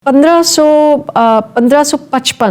1555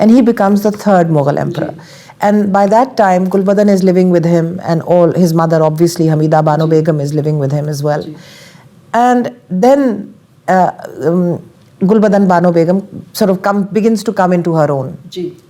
and he becomes the third Mughal emperor. And by that time Gulbadan is living with him and all his mother obviously Hamida Bano Begum is living with him as well. And then Gulbadan Bano Begum sort of begins to come into her own.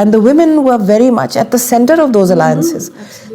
and the women were very much at the center of those alliances.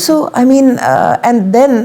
So I mean and then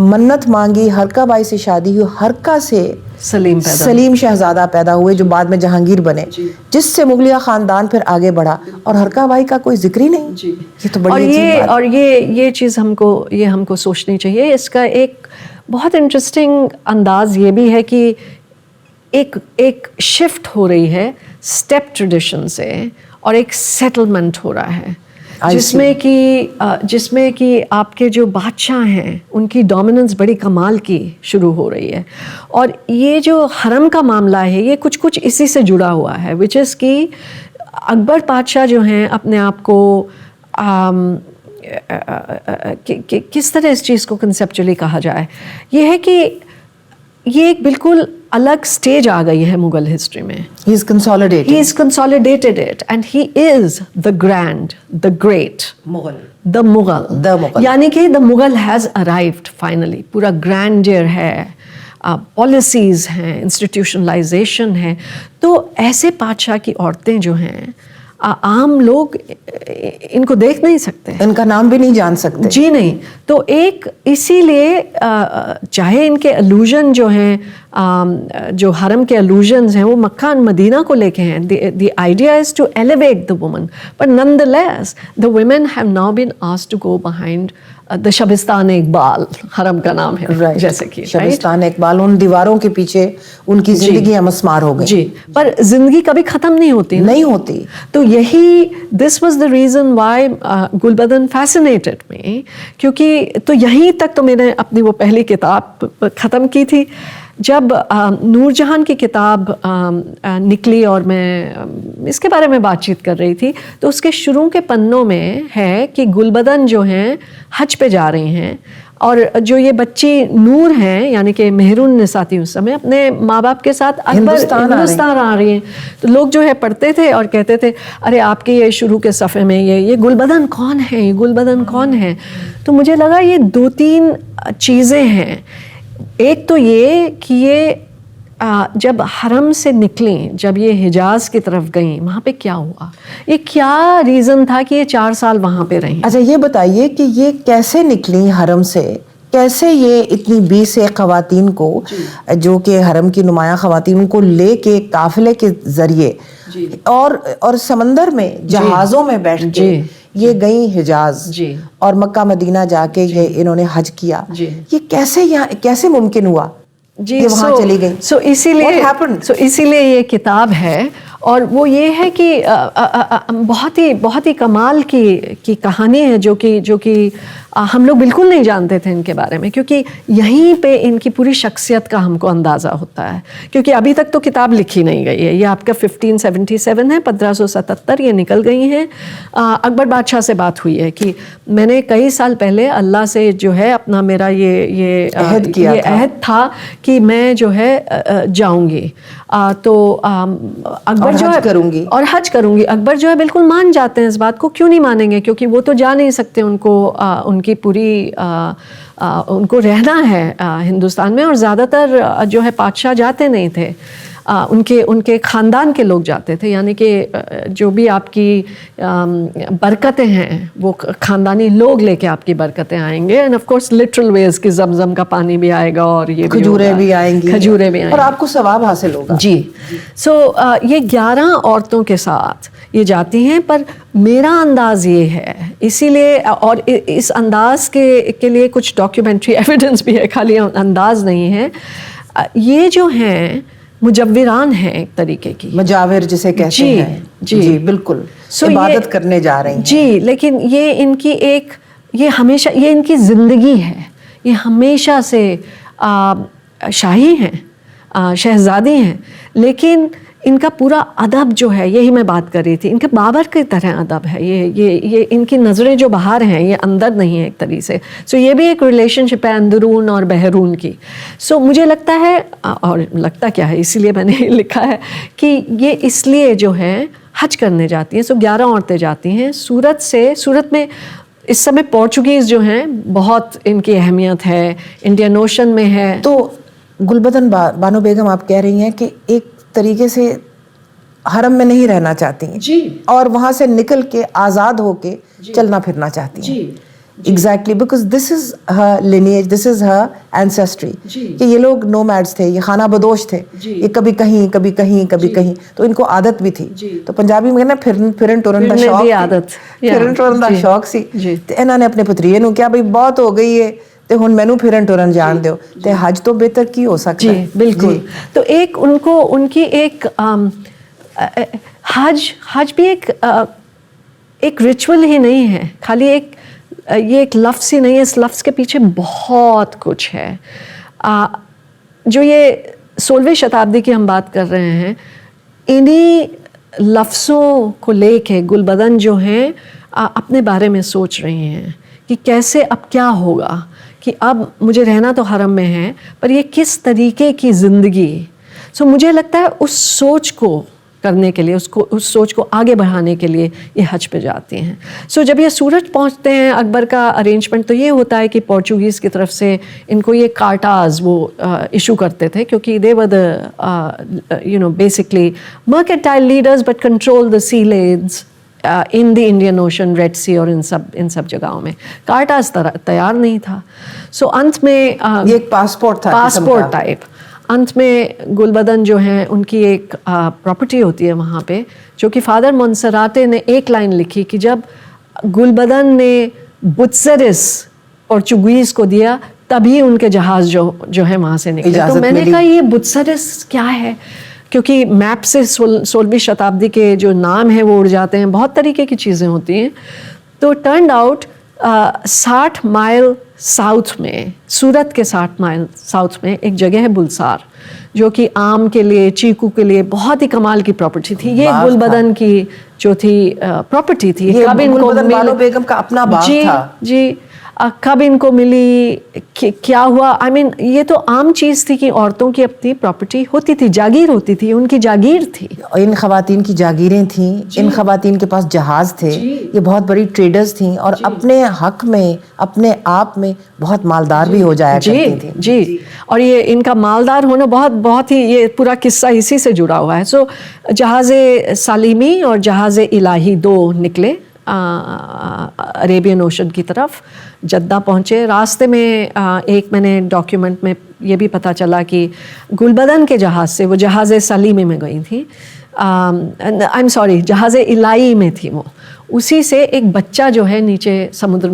منت مانگی, حرکہ by سے شادی ہوئی, حرکہ سے سلیم شہزادہ پیدا ہوئے جو بعد میں جہانگیر بنے, جس سے مغلیہ خاندان پھر آگے بڑھا, اور حرکہ بائی کا کوئی ذکر ہی نہیں. یہ تو بڑی عجیب بات. اور یہ چیز ہم کو سوچنی چاہیے. اس کا ایک بہت انٹرسٹنگ انداز یہ بھی ہے کہ ایک شفٹ ہو رہی ہے اسٹیپ ٹریڈیشن سے, اور ایک سیٹلمنٹ ہو رہا ہے جس میں کہ آپ کے جو بادشاہ ہیں ان کی ڈومیننس بڑی کمال کی شروع ہو رہی ہے. اور یہ جو حرم کا معاملہ ہے یہ کچھ اسی سے جڑا ہوا ہے, وچ از کہ اکبر بادشاہ جو ہیں اپنے آپ کو کس طرح اس چیز کو کنسیپچولی کہا جائے, یہ ہے کہ یہ ایک بالکل الگ سٹیج آ گئی ہے مغل ہسٹری میں. He is consolidated it and he is the grand, the great, the Mughal. یعنی کہ the Mughal has arrived finally. پورا grandeur ہے, پالیسیز ہیں, انسٹیٹیوشنلائزیشن ہے. تو ایسے بادشاہ کی عورتیں جو ہیں عام لوگ ان کو دیکھ نہیں سکتے, ان کا نام بھی نہیں جان سکتے. جی نہیں. تو ایک اسی لیے چاہے ان کے الوژن جو ہیں, جو حرم کے الوژنز ہیں وہ مکہ اور مدینہ کو لے کے ہیں. The idea is to elevate the women, but nonetheless the women have now been asked to go behind the شبستان اقبال, حرم کا نام ہے, جیسے کہ شبستان اقبال, ان دیواروں کے پیچھے ان کی زندگیاں مسمار ہو گئی. جی, پر زندگی کبھی ختم نہیں ہوتی. تو یہی this was the reason why Gulbadan fascinated me, کیونکہ تو یہیں تک تو میں نے اپنی وہ پہلی کتاب ختم کی تھی. جب نور جہان کی کتاب نکلی اور میں اس کے بارے میں بات چیت کر رہی تھی, تو اس کے شروع کے پنوں میں ہے کہ گلبدن جو ہیں حج پہ جا رہی ہیں, اور جو یہ بچی نور ہیں یعنی کہ مہرون نساء تھی اس سمے, اپنے ماں باپ کے ساتھ ہندوستان آ رہی ہیں. تو لوگ جو ہے پڑھتے تھے اور کہتے تھے ارے آپ کے یہ شروع کے صفحے میں یہ گلبدن کون ہے, یہ گلبدن کون ہے. تو مجھے لگا یہ 2-3 چیزیں ہیں. ایک تو یہ کہ یہ جب حرم سے نکلیں, جب یہ حجاز کی طرف گئیں, وہاں پہ کیا ہوا, یہ کیا ریزن تھا کہ یہ 4 سال وہاں پہ رہیں. اچھا یہ بتائیے کہ یہ کیسے نکلیں حرم سے, کیسے یہ اتنی 20 خواتین کو جو کہ حرم کی نمایاں خواتین کو لے کے قافلے کے ذریعے اور سمندر میں جہازوں میں بیٹھ کے یہ گئیں حجاز, اور مکہ مدینہ جا کے یہ انہوں نے حج کیا, یہ کیسے ممکن ہوا یہ وہاں چلی گئی. سو اسی لیے یہ کتاب ہے, اور وہ یہ ہے کہ بہت ہی کمال کی کہانی ہے جو کہ ہم لوگ بالکل نہیں جانتے تھے ان کے بارے میں, کیونکہ یہیں پہ ان کی پوری شخصیت کا ہم کو اندازہ ہوتا ہے. کیونکہ ابھی تک تو کتاب لکھی نہیں گئی ہے. یہ آپ کا 1577 ہے, 1577 یہ نکل گئی ہیں. اکبر بادشاہ سے بات ہوئی ہے کہ میں نے کئی سال پہلے اللہ سے جو ہے اپنا میرا یہ عہد تھا کہ میں جو ہے جاؤں گی, تو اکبر جو ہے اور حج کروں گی. اکبر جو ہے بالکل مان جاتے ہیں اس بات کو. کیوں نہیں مانیں گے, کیونکہ وہ تو جا نہیں سکتے, ان کو ان کی پوری ان کو رہنا ہے ہندوستان میں, اور زیادہ تر جو ہے بادشاہ جاتے نہیں تھے, ان کے خاندان کے لوگ جاتے تھے. یعنی کہ جو بھی آپ کی برکتیں ہیں وہ خاندانی لوگ لے کے آپ کی برکتیں آئیں گے. اینڈ آف کورس لٹرل ویز کہ زمزم کا پانی بھی آئے گا, اور یہ کھجوریں بھی آئیں گی, اور آپ کو ثواب حاصل ہوگا. جی. سو یہ 11 عورتوں کے ساتھ یہ جاتی ہیں. پر میرا انداز یہ ہے, اسی لیے, اور اس انداز کے لیے کچھ ڈاکیومنٹری ایویڈنس بھی ہے, خالی انداز نہیں ہے. یہ جو ہیں مجوران ہیں ایک طریقے کی, مجاور جسے کہتے ہیں. جی بالکل, عبادت کرنے جا رہے ہیں. جی, لیکن یہ ان کی یہ ہمیشہ یہ ان کی زندگی ہے. یہ ہمیشہ سے شاہی ہیں, شہزادی ہیں, لیکن ان کا پورا ادب جو ہے, یہی میں بات کر رہی تھی, ان کے بابر کی طرح ادب ہے. یہ ان کی نظریں جو باہر ہیں یہ اندر نہیں ہے ایک طریقے سے. سو یہ بھی ایک ریلیشن شپ ہے اندرون اور بہرون کی. سو مجھے لگتا ہے, اور لگتا کیا ہے, اسی لیے میں نے لکھا ہے کہ یہ اس لیے جو ہے حج کرنے جاتی ہیں. سو 11 عورتیں جاتی ہیں سورت میں. اس سمے پورچوگیز جو ہیں بہت ان کی اہمیت ہے, انڈین اوشن میں ہے. تو گلبدن بانو بیگم آپ کہہ رہی ہیں کہ ایک طریقے سے حرم میں نہیں رہنا چاہتی ہیں, اور وہاں سے نکل کے آزاد ہو کے چلنا پھرنا چاہتی ہیں. Exactly because this is Hare lineage, this is Hare Ancestry, کہ یہ لوگ نومیڈس تھے, یہ خانہ بدوش تھے, یہ کبھی کہیں کبھی کہیں کبھی کہیں, تو ان کو عادت بھی تھی. تو پنجابی میں نا پھرن ٹرن دا شوق, پھرن ٹرن دا شوق سی, تے انہاں نے اپنے پتریے نو کیا بھئی بہت ہو گئی ہے تے ہن مینوں پھرن ٹرن جان دیو, تے حج تو بہتر کی ہو سکتا ہے. بالکل. تو ایک ان کی ایک حج بھی ایک ریچول ہی نہیں ہے, خالی یہ ایک لفظ ہی نہیں ہے, اس لفظ کے پیچھے بہت کچھ ہے. جو یہ 16ویں شتابدی کی ہم بات کر رہے ہیں, انہی لفظوں کو لے کے گلبدن جو ہیں اپنے بارے میں سوچ رہی ہیں کہ کیسے اب کیا ہوگا, کہ اب مجھے رہنا تو حرم میں ہے پر یہ کس طریقے کی زندگی. سو مجھے لگتا ہے اس سوچ کو کرنے کے لیے, اس سوچ کو آگے بڑھانے کے لیے یہ حج پہ جاتی ہیں. سو جب یہ سورت پہنچتے ہیں, اکبر کا ارینجمنٹ تو یہ ہوتا ہے کہ پورچوگیز کی طرف سے ان کو یہ کارٹاز وہ ایشو کرتے تھے, کیونکہ they were the basically mercantile leaders but control the sea leads in the Indian Ocean, Red Sea, اور ان سب جگہوں میں کارٹاز تیار نہیں تھا. سو انت میں یہ ایک پاسپورٹ تھا, پاسپورٹ ٹائپ. انت میں گلبدن جو ہیں ان کی ایک پراپرٹی ہوتی ہے وہاں پہ, جو کہ فادر مونسراتے نے ایک لائن لکھی کہ جب گلبدن نے بتسرس پورچوگیز کو دیا تبھی ان کے جہاز جو ہے وہاں سے نکلے. تو میں نے کہا یہ بتسرس کیا ہے, کیونکہ میپ سے 16ویں شتابدی کے جو نام ہیں وہ اڑ جاتے ہیں, بہت طریقے کی چیزیں ہوتی ہیں. تو ٹرنڈ آؤٹ 60 مائل ساؤتھ میں, سورت کے 60 مائل ساؤتھ میں ایک جگہ ہے بلسار, جو کہ آم کے لیے, چیکو کے لیے بہت ہی کمال کی پراپرٹی تھی. یہ گلبدن کی جو تھی پراپرٹی تھی. کب ان کو بالو بیگم کا اپنا باغ تھا. جی کب ان کو ملی, کیا ہوا, آئی مین یہ تو عام چیز تھی کہ عورتوں کی اپنی پراپرٹی ہوتی تھی, جاگیر ہوتی تھی, ان کی جاگیر تھی. ان خواتین کی جاگیریں تھیں, ان خواتین کے پاس جہاز تھے, یہ بہت بڑی ٹریڈرز تھیں, اور اپنے حق میں اپنے آپ میں بہت مالدار بھی ہو جایا کرتی تھیں. جی, اور یہ ان کا مالدار ہونا بہت ہی, یہ پورا قصہ اسی سے جڑا ہوا ہے. سو جہاز سلیمی اور جہاز الہی دو نکلے عریبین اوشن کی طرف, جدہ پہنچے. راستے میں ایک میں نے ڈاکیومنٹ میں یہ بھی پتہ چلا کہ گلبدن کے جہاز سے, وہ جہاز سلیمی میں گئی تھی, آئی ایم سوری جہاز الہی میں تھی وہ, اسی سے ایک بچہ جو ہے نیچے سمندر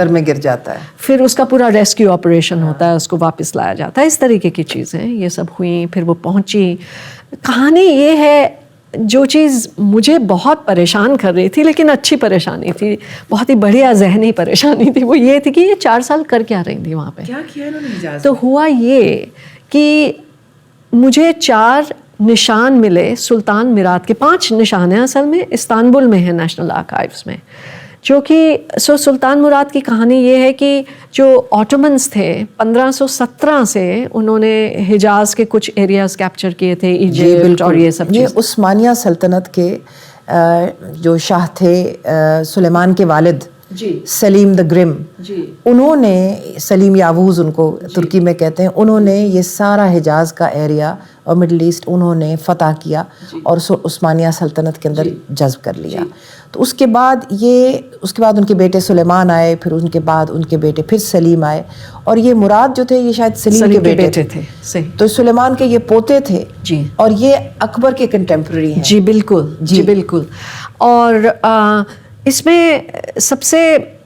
میں گر جاتا ہے. پھر اس کا پورا ریسکیو آپریشن ہوتا ہے, اس کو واپس لایا جاتا ہے. اس طریقے کی چیزیں یہ سب ہوئیں. پھر وہ پہنچی. کہانی یہ ہے, جو چیز مجھے بہت پریشان کر رہی تھی, لیکن اچھی پریشانی تھی, بہت ہی بڑھیا ذہنی پریشانی تھی, وہ یہ تھی کہ یہ 4 سال کر کیا رہی تھی وہاں پہ. کیا کیا انہوں نے حجاز؟ تو ہوا یہ کہ مجھے 4 نشان ملے سلطان مراد کے. 5 نشان ہیں اصل میں, استنبول میں ہے نیشنل آرکائیوز میں, جو کہ سلطان مراد کی کہانی یہ ہے کہ جو آٹومنس تھے 1517 سے انہوں نے حجاز کے کچھ ایریاز کیپچر کیے تھے, ایجپٹ اور یہ سب. یہ عثمانیہ سلطنت کے جو شاہ تھے سلیمان کے والد سلیم دا گرم, انہوں نے, سلیم یاووز ان کو ترکی میں کہتے ہیں, انہوں نے یہ سارا حجاز کا ایریا اور مڈل ایسٹ انہوں نے فتح کیا اور عثمانیہ سلطنت کے اندر جذب کر لیا. تو اس کے بعد ان کے بیٹے سلیمان آئے, پھر ان کے بعد ان کے بیٹے پھر سلیم آئے, اور یہ مراد جو تھے یہ شاید سلیم کے بیٹے تھے. تو سلیمان کے یہ پوتے تھے, اور یہ اکبر کے کنٹمپرری ہیں. جی بالکل. اور اس میں سب سے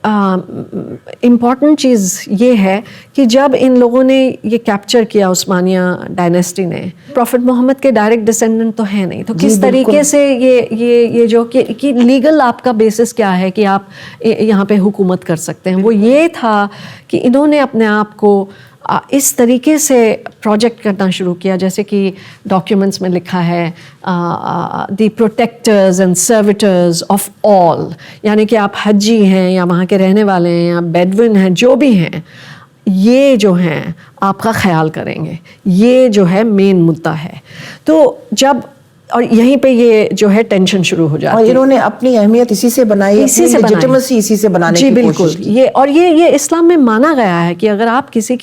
امپورٹنٹ چیز یہ ہے کہ جب ان لوگوں نے یہ کیپچر کیا عثمانیہ ڈائنیسٹی نے, پروفٹ محمد کے ڈائریکٹ ڈسینڈنٹ تو ہے نہیں, تو کس طریقے سے یہ جو کہ لیگل آپ کا بیسس کیا ہے کہ آپ یہاں پہ حکومت کر سکتے ہیں, وہ یہ تھا کہ انہوں نے اپنے آپ کو اس طریقے سے پروجیکٹ کرنا شروع کیا, جیسے کہ ڈاکیومنٹس میں لکھا ہے دی پروٹیکٹرز اینڈ سرویٹرز آف آل, یعنی کہ آپ حجی ہیں یا وہاں کے رہنے والے ہیں یا بیڈوین ہیں, جو بھی ہیں, یہ جو ہیں آپ کا خیال کریں گے, یہ جو ہے مین مدعا ہے. تو جب اور یہیں پہ یہ جو ہے ٹینشن شروع ہو جاتی اور ہے. انہوں نے اپنی اہمیت اسی سے بنائی, اسی سے بنائی. legitimacy اسی سے بنانے جی کی بالکل. کوشش کی. یہ اسلام میں مانا گیا ہے کہ اگر آپ کسی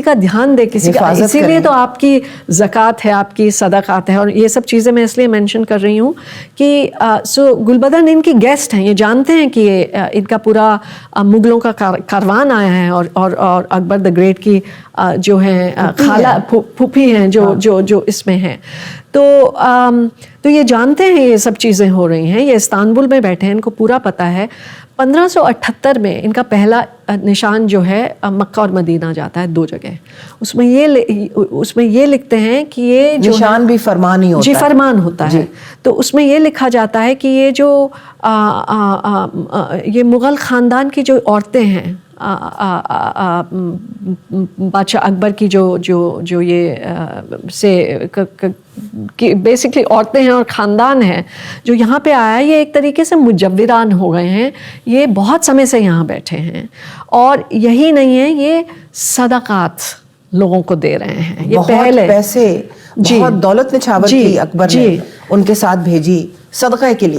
کا دھیان دیں, کسی کا, حفاظت اسی لیے کریں. تو آپ کی زکوٰۃ ہے, آپ کی صدقات ہے, اور یہ سب چیزیں میں اس لیے مینشن کر رہی ہوں کہ سو گلبدن ان کی گیسٹ ہیں, یہ جانتے ہیں کہ ان کا پورا مغلوں کا کاروان آیا ہے, اور اکبر دا گریٹ کی جو ہیں خالہ پھوپھی ہیں جو اس میں ہیں. تو یہ جانتے ہیں یہ سب چیزیں ہو رہی ہیں. یہ استانبول میں بیٹھے ہیں, ان کو پورا پتہ ہے. 1578 میں ان کا پہلا نشان جو ہے مکہ اور مدینہ جاتا ہے, 2 جگہ. اس میں یہ لکھتے ہیں کہ یہ جو نشان بھی فرمان ہی ہوتا جی ہے. فرمان ہوتا ہے. تو اس میں یہ لکھا جاتا ہے کہ یہ جو یہ مغل خاندان کی جو عورتیں ہیں, بادشاہ اکبر کی جو یہ بیسکلی عورتیں ہیں اور خاندان ہے جو یہاں پہ آیا, یہ ایک طریقے سے مجوران ہو گئے ہیں. یہ بہت سمے سے یہاں بیٹھے ہیں, اور یہی نہیں ہے, یہ صدقات لوگوں کو دے رہے ہیں. یہ بہت پیسے, بہت دولت نچھاور کی اکبر نے ان کے ساتھ بھیجی صدقہ کے لیے.